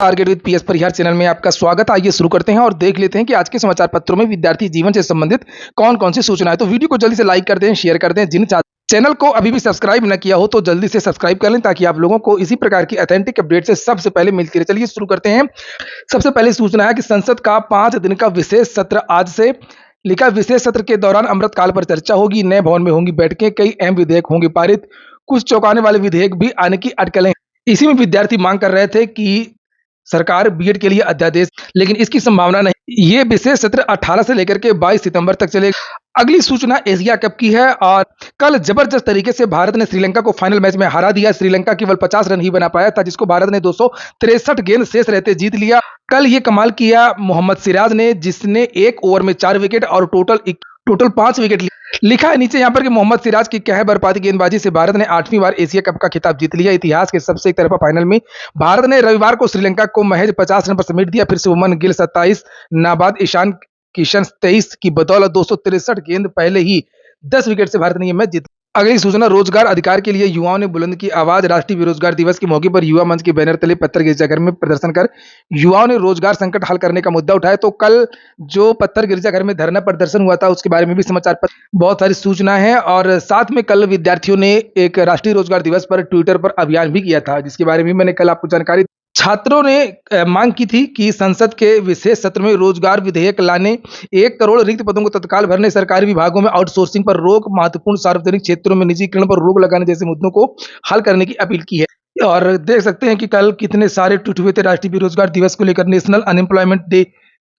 Target with PS Parihar channel में आपका स्वागत। आइए शुरू करते हैं और देख लेते हैं कि आज के समाचार पत्रों में विद्यार्थी जीवन से संबंधित कौन-कौन सी सूचनाएं। तो वीडियो को जल्दी से लाइक कर दें, शेयर कर दें। जिन चैनल को अभी भी सब्सक्राइब न किया हो तो जल्दी से सब्सक्राइब कर लें ताकि आप लोगों को इसी प्रकार की ऑथेंटिक अपडेट से सबसे पहले मिलती रहे। चलिए शुरू करते हैं। सबसे पहले सूचना है कि संसद का 5 दिन का विशेष सत्र आज से। लिखा विशेष सत्र के दौरान अमृतकाल पर चर्चा होगी, नए भवन में होंगी बैठकें, कई अहम विधेयक होंगे पारित, कुछ चौंकाने वाले विधेयक भी आने की अटकलें। इसी में विद्यार्थी मांग कर रहे थे कि सरकार बीएड के लिए अध्यादेश, लेकिन इसकी संभावना नहीं। ये विशेष सत्र 18 से लेकर के 22 सितंबर तक चलेगा। अगली सूचना एशिया कप की है और कल जबरदस्त तरीके से भारत ने श्रीलंका को फाइनल मैच में हरा दिया। श्रीलंका केवल 50 रन ही बना पाया था, जिसको भारत ने 263 गेंद शेष रहते जीत लिया। कल ये कमाल किया मोहम्मद सिराज ने, जिसने एक ओवर में 4 विकेट और टोटल 5 विकेट लिए। लिखा है नीचे यहाँ पर कि मोहम्मद सिराज की कह बर्बादी गेंदबाजी से भारत ने 8वीं बार एशिया कप का खिताब जीत लिया। इतिहास के सबसे एक तरफा फाइनल में भारत ने रविवार को श्रीलंका को महज 50 रन पर समेट दिया। फिर शुभमन गिल 27, नाबाद ईशान किशन 23 की बदौलत 263 गेंद पहले ही 10 विकेट से भारत ने यह मैच जीता। अगली सूचना रोजगार अधिकार के लिए युवाओं ने बुलंद की आवाज। राष्ट्रीय बेरोजगार दिवस के मौके पर युवा मंच के बैनर तले पत्थर गिरजाघर में प्रदर्शन कर युवाओं ने रोजगार संकट हल करने का मुद्दा उठाया। तो कल जो पत्थर गिरजाघर में धरना प्रदर्शन हुआ था उसके बारे में भी समाचार पर बहुत सारी सूचना है। और साथ में कल विद्यार्थियों ने एक राष्ट्रीय रोजगार दिवस पर ट्विटर पर अभियान भी किया था, जिसके बारे में मैंने कल आपको जानकारी। छात्रों ने मांग की थी कि संसद के विशेष सत्र में रोजगार विधेयक लाने, 1 करोड़ रिक्त पदों को तत्काल भरने, सरकारी विभागों में आउटसोर्सिंग पर रोक, महत्वपूर्ण सार्वजनिक क्षेत्रों में निजीकरण पर रोक लगाने जैसे मुद्दों को हल करने की अपील की है। और देख सकते हैं कि कल कितने सारे ट्वीट हुए थे राष्ट्रीय बेरोजगार दिवस को लेकर। National unemployment day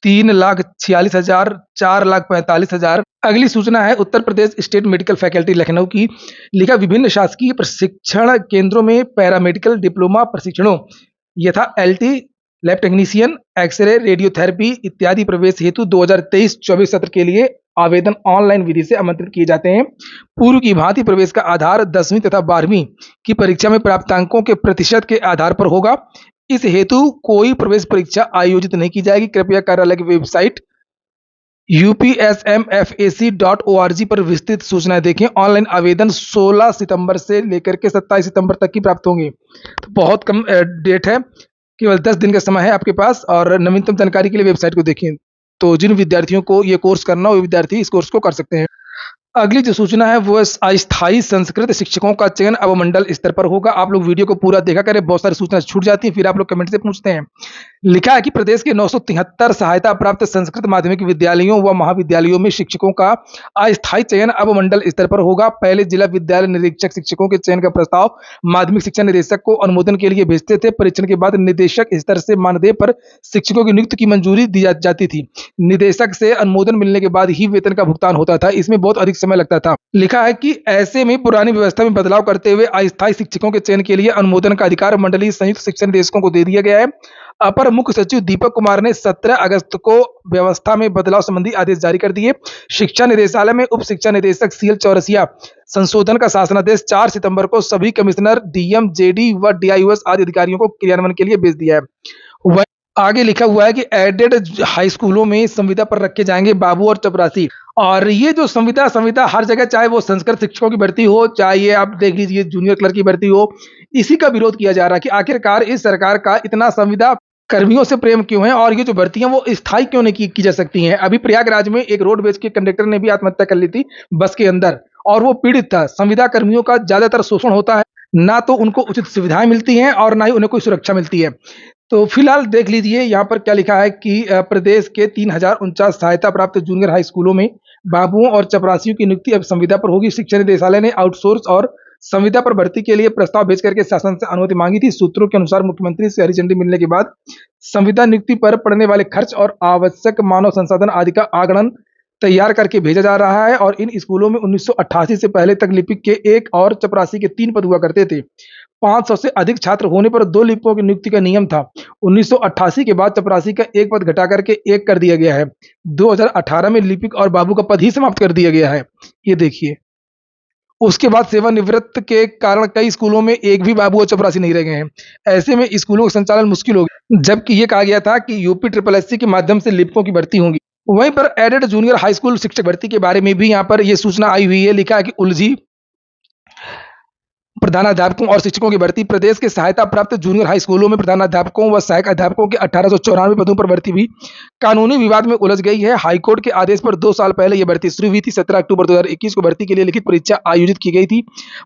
3,46,000, 4,45,000। अगली सूचना है Uttar Pradesh state medical faculty Lucknow की। लिखा विभिन्न शासकीय प्रशिक्षण केंद्रों में पैरामेडिकल डिप्लोमा प्रशिक्षणों यथा LT, lab technician, X-ray, radiotherapy इत्यादि प्रवेश हेतु 2023-24 सत्र के लिए आवेदन ऑनलाइन विधि से आमंत्रित किए जाते हैं। पूर्व की भांति प्रवेश का आधार 10वीं तथा 12वीं की परीक्षा में प्राप्त अंकों के प्रतिशत के आधार पर होगा। इस हेतु कोई प्रवेश परीक्षा आयोजित नहीं की जाएगी। कृपया कार्यालय की वेबसाइट upsmfac.org पर विस्तृत सूचनाएं देखें। ऑनलाइन आवेदन 16 सितंबर से लेकर के 27 सितंबर तक की प्राप्त होंगे। तो बहुत कम डेट है, केवल 10 दिन का समय है आपके पास। और नवीनतम जानकारी के लिए वेबसाइट को देखें। तो जिन विद्यार्थियों को ये कोर्स करना हो, विद्यार्थी इस कोर्स को कर सकते हैं। अगली जो सूचना है वो अस्थायी संस्कृत शिक्षकों का चयन अब मंडल स्तर पर होगा। आप लोग वीडियो को पूरा देखा करें, बहुत सारी सूचना छूट जाती है, फिर आप लोग कमेंट से पूछते हैं। लिखा है कि प्रदेश के 973 सहायता प्राप्त संस्कृत माध्यमिक विद्यालयों व महाविद्यालयों में शिक्षकों का अस्थायी चयन अब मंडल स्तर पर होगा। पहले जिला विद्यालय निरीक्षक शिक्षकों के चयन का प्रस्ताव माध्यमिक शिक्षा निदेशक को अनुमोदन के लिए भेजते थे। परीक्षण के बाद निदेशक स्तर से मानदेय पर शिक्षकों की नियुक्ति की मंजूरी दी जाती थी। निदेशक से अनुमोदन मिलने के बाद ही वेतन का भुगतान होता था। इसमें बहुत अधिक समय लगता था। लिखा है कि ऐसे में पुरानी व्यवस्था में बदलाव करते हुए अस्थायी शिक्षकों के चयन के लिए अनुमोदन का अधिकार मंडलीय संयुक्त शिक्षा निदेशकों को दे दिया गया है। अपर मुख्य सचिव दीपक कुमार ने 17 अगस्त को व्यवस्था में बदलाव संबंधी आदेश जारी कर दिए। शिक्षा निदेशालय में उप शिक्षा निदेशक सीएल चौरसिया संशोधन का शासनादेश 4 सितंबर को सभी कमिश्नर, डीएम, जेडी व डीआईओएस आदि अधिकारियों को क्रियान्वयन के लिए भेज दिया है। वह आगे लिखा हुआ है कि एडेड हाई स्कूलों में संविदा पर रखे जाएंगे बाबू और चपरासी। और ये जो संविदा हर जगह, चाहे वो संस्कृत शिक्षकों की भर्ती हो, चाहे ये आप देख लीजिए जूनियर क्लर्क की भर्ती हो, इसी का विरोध किया जा रहा है कि आखिरकार इस सरकार का इतना संविदा कर्मियों से प्रेम क्यों है और ये जो भर्तियां वो स्थायी क्यों नहीं की जा सकती हैं। अभी प्रयागराज में एक रोडवेज के कंडक्टर ने भी आत्महत्या कर ली थी बस के अंदर, और वो पीड़ित था। संविदा कर्मियों का ज्यादातर शोषण होता है, ना तो उनको उचित सुविधाएं मिलती हैं और ना ही उन्हें कोई सुरक्षा मिलती है। तो फिलहाल देख लीजिए यहाँ पर क्या लिखा है कि प्रदेश के 3049 सहायता प्राप्त जूनियर हाई स्कूलों में बाबुओं और चपरासियों की नियुक्ति अब संविदा पर होगी। शिक्षा निदेशालय ने आउटसोर्स और संविदा पर भर्ती के लिए प्रस्ताव भेज करके शासन से अनुमति मांगी थी। सूत्रों के अनुसार मुख्यमंत्री से हरी झंडी मिलने के बाद संविदा नियुक्ति पर पड़ने वाले खर्च और आवश्यक मानव संसाधन आदि का आगणन तैयार करके भेजा जा रहा है। और इन स्कूलों में 1988 से पहले तक लिपिक के 1 और चपरासी के 3 पद हुआ करते थे। 500 से अधिक छात्र होने पर 2 लिपिकों की नियुक्ति का नियम था। 1988 के बाद चपरासी का 1 पद घटा करके 1 कर दिया गया है। 2018 में लिपिक और बाबू का पद ही समाप्त कर दिया गया है। ये देखिए, उसके बाद सेवानिवृत्त के कारण कई स्कूलों में एक भी बाबू और चपरासी नहीं रह गए हैं। ऐसे में स्कूलों का संचालन मुश्किल हो गया, जबकि ये कहा गया था कि यूपी SSSC के माध्यम से लिपिकों की भर्ती होगी। वहीं पर एडेड जूनियर हाई स्कूल शिक्षक भर्ती के बारे में भी यहाँ पर यह सूचना आई हुई है। लिखा है कि उलझी प्रधानाध्यापकों और शिक्षकों की भर्ती। प्रदेश के सहायता प्राप्त जूनियर हाई स्कूलों में प्रधानाध्यापकों व सहायक अध्यापकों के 1894 पदों पर भर्ती हुई कानूनी विवाद में उलझ गई है। हाईकोर्ट के आदेश पर 2 साल पहले यह भर्ती शुरू हुई थी। 17 अक्टूबर 2021 को भर्ती के लिए लिखित परीक्षा आयोजित की गई थी।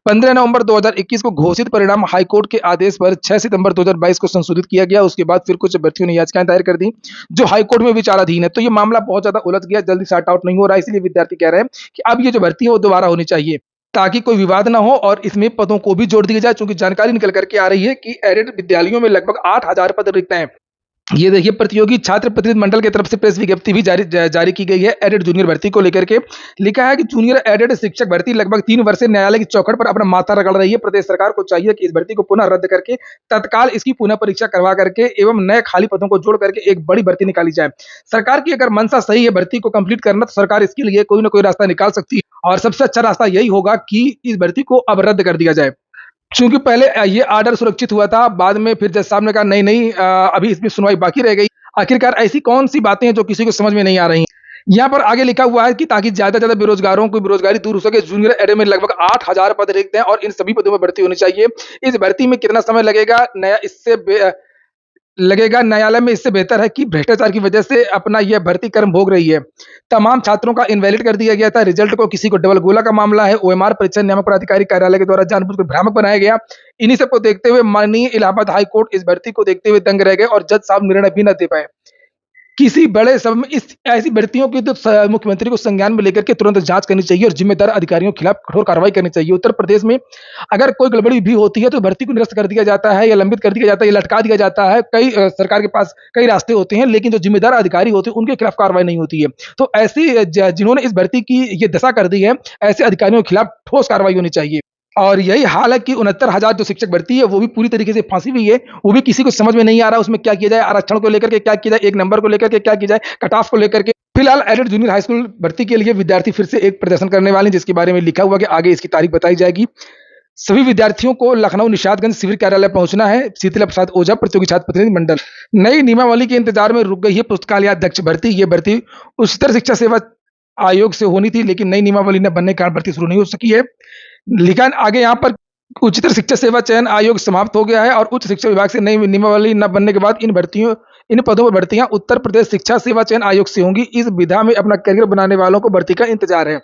15 नवंबर 2021 को घोषित परिणाम हाईकोर्ट के आदेश पर 6 सितंबर 2022 को संशोधित किया गया। उसके बाद फिर कुछ भर्तियों ने याचिकाएं दायर कर दी जो हाईकोर्ट में विचाराधीन है। तो ये मामला बहुत ज्यादा उलझ गया, जल्दी सॉर्ट आउट नहीं हो रहा है, इसलिए विद्यार्थी कह रहे हैं कि अब ये जो भर्ती है वो दोबारा होनी चाहिए ताकि कोई विवाद ना हो और इसमें पदों को भी जोड़ दिया जाए। चूंकि जानकारी निकल करके आ रही है कि एडेड विद्यालयों में लगभग 8,000 पद रिक्त हैं। ये देखिए, प्रतियोगी छात्र प्रतिनिधि मंडल की तरफ से प्रेस विज्ञप्ति भी जारी की गई है एडेड जूनियर भर्ती को लेकर के। लिखा है कि जूनियर एडेड शिक्षक भर्ती लगभग 3 वर्ष से न्यायालय की चौखट पर अपना माथा रगड़ रही है। प्रदेश सरकार को चाहिए कि इस भर्ती को पुनः रद्द करके तत्काल इसकी पुनः परीक्षा करवा करके एवं नए खाली पदों को जोड़ करके एक बड़ी भर्ती निकाली जाए। सरकार की अगर मंशा सही है भर्ती को कंप्लीट करना, तो सरकार इसके लिए कोई ना कोई रास्ता निकाल सकती है और सबसे अच्छा रास्ता यही होगा कि इस भर्ती को अब रद्द कर दिया जाए। चूंकि पहले ये आर्डर सुरक्षित हुआ था, बाद में फिर जज साहब ने कहा नहीं नहीं, अभी इसमें सुनवाई बाकी रह गई। आखिरकार ऐसी कौन सी बातें हैं जो किसी को समझ में नहीं आ रही। यहाँ पर आगे लिखा हुआ है कि ताकि ज्यादा से ज्यादा बेरोजगारों की बेरोजगारी दूर हो सके, जूनियर एडे में लगभग 8,000 पद रिक्त हैं और इन सभी पदों में भर्ती होनी चाहिए। इस भर्ती में कितना समय लगेगा न्यायालय में इससे बेहतर है कि भ्रष्टाचार की वजह से अपना यह भर्ती कर्म भोग रही है। तमाम छात्रों का इनवैलिड कर दिया गया था। रिजल्ट को किसी को डबल गोला का मामला है। ओएमआर परीक्षा नियामक प्राधिकारी कार्यालय के द्वारा जानबूझकर भ्रामक बनाया गया। इन्हीं सबको देखते हुए माननीय इलाहाबाद हाई कोर्ट इस भर्ती को देखते हुए दंग रह गए और जज साहब निर्णय भी न दे पाए। किसी बड़े सभा में इस ऐसी भर्तियों की तो मुख्यमंत्री को संज्ञान में लेकर के तुरंत जांच करनी चाहिए और जिम्मेदार अधिकारियों के खिलाफ कठोर कार्रवाई करनी चाहिए। उत्तर प्रदेश में अगर कोई गड़बड़ी भी होती है तो भर्ती को निरस्त कर दिया जाता है या लंबित कर दिया जाता है या लटका दिया जाता है। कई सरकार के पास कई रास्ते होते हैं, लेकिन जो जिम्मेदार अधिकारी होते हैं उनके खिलाफ कार्रवाई नहीं होती है। तो ऐसी जिन्होंने इस भर्ती की ये दशा कर दी है, ऐसे अधिकारियों के खिलाफ ठोस कार्रवाई होनी चाहिए। और यही हाल है कि 69,000 जो शिक्षक भर्ती है वो भी पूरी तरीके से फांसी हुई है। वो भी किसी को समझ में नहीं आ रहा उसमें क्या किया जाए, आरक्षण को लेकर के क्या किया जाए, एक नंबर को लेकर के क्या किया जाए, कट ऑफ को लेकर के। फिलहाल एडेड जूनियर हाई स्कूल भर्ती के लिए विद्यार्थी फिर से एक प्रदर्शन करने वाले हैं, जिसके बारे में लिखा हुआ कि आगे इसकी तारीख बताई जाएगी। सभी विद्यार्थियों को लखनऊ निशातगंज सिविल कार्यालय पहुंचना है। शीतला प्रसाद ओझा, प्रतियोगी छात्र प्रतिनिधि मंडल। नई नियमावली के इंतजार में रुक गई है पुस्तकालयाध्यक्ष भर्ती। ये भर्ती उच्चतर शिक्षा सेवा आयोग से होनी थी, लेकिन नई नियमावली न बनने के कारण भर्ती शुरू नहीं हो सकी है। लिखा आगे यहाँ पर उच्चतर शिक्षा सेवा चयन आयोग समाप्त हो गया है और उच्च शिक्षा विभाग से नई नियमावली न बनने के बाद इन पदों पर भर्तियां उत्तर प्रदेश शिक्षा सेवा चयन आयोग से होंगी। इस विधा में अपना करियर बनाने वालों को भर्ती का इंतजार है।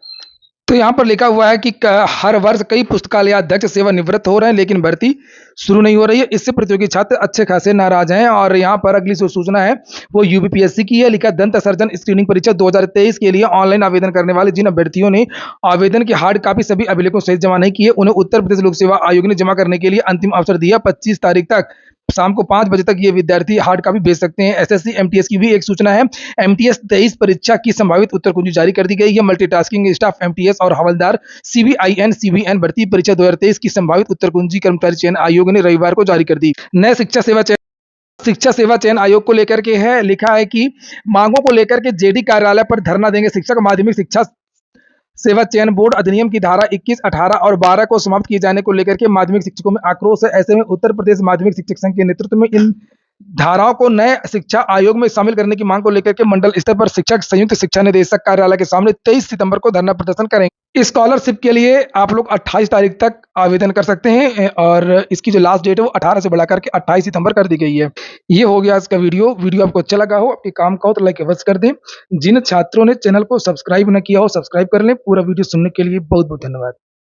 तो यहाँ पर लिखा हुआ है कि हर वर्ष कई पुस्तकालयाध्यक्ष सेवानिवृत्त हो रहे हैं, लेकिन भर्ती शुरू नहीं हो रही है। इससे प्रतियोगी छात्र अच्छे खासे नाराज हैं। और यहाँ पर अगली जो सूचना है वो यूपीपीएससी की है। लिखा दंत सर्जन स्क्रीनिंग परीक्षा 2023 के लिए ऑनलाइन आवेदन करने वाले जिन अभ्यर्थियों ने आवेदन की हार्ड कॉपी सभी अभिलेखों सहित जमा नहीं किए, उन्हें उत्तर प्रदेश लोक सेवा आयोग ने जमा करने के लिए अंतिम अवसर दिया। 25 तारीख तक शाम को 5 बजे तक ये विद्यार्थी हार्ड कॉपी भेज सकते हैं। एसएससी एमटीएस की भी एक सूचना है। एमटीएस 23 परीक्षा की संभावित उत्तर कुंजी जारी कर दी गई है। मल्टीटास्किंग स्टाफ एमटीएस और हवलदार सीबीआईएन भर्ती परीक्षा 2023 की संभावित उत्तर कुंजी कर्मचारी चयन आयोग ने रविवार को जारी कर दी। नए शिक्षा सेवा चयन आयोग को लेकर के है। लिखा है कि मांगों को लेकर के जेडी कार्यालय पर धरना देंगे शिक्षक। माध्यमिक शिक्षा सेवा चयन बोर्ड अधिनियम की धारा 21, 18 और 12 को समाप्त किए जाने को लेकर के माध्यमिक शिक्षकों में आक्रोश है। ऐसे में उत्तर प्रदेश माध्यमिक शिक्षक संघ के नेतृत्व में इन धाराओं को नए शिक्षा आयोग में शामिल करने की मांग को लेकर के मंडल स्तर पर शिक्षक संयुक्त शिक्षा निदेशक कार्यालय के सामने 23 सितंबर को धरना प्रदर्शन करेंगे। स्कॉलरशिप के लिए आप लोग 28 तारीख तक आवेदन कर सकते हैं और इसकी जो लास्ट डेट है वो 18 से बढ़ाकर के 28 सितंबर कर दी गई है। ये हो गया आज का वीडियो आपको अच्छा लगा हो, आपके काम का हो तो लाइक अवश्य कर दें। जिन छात्रों ने चैनल को सब्सक्राइब न किया हो सब्सक्राइब कर लें। पूरा वीडियो सुनने के लिए बहुत बहुत धन्यवाद।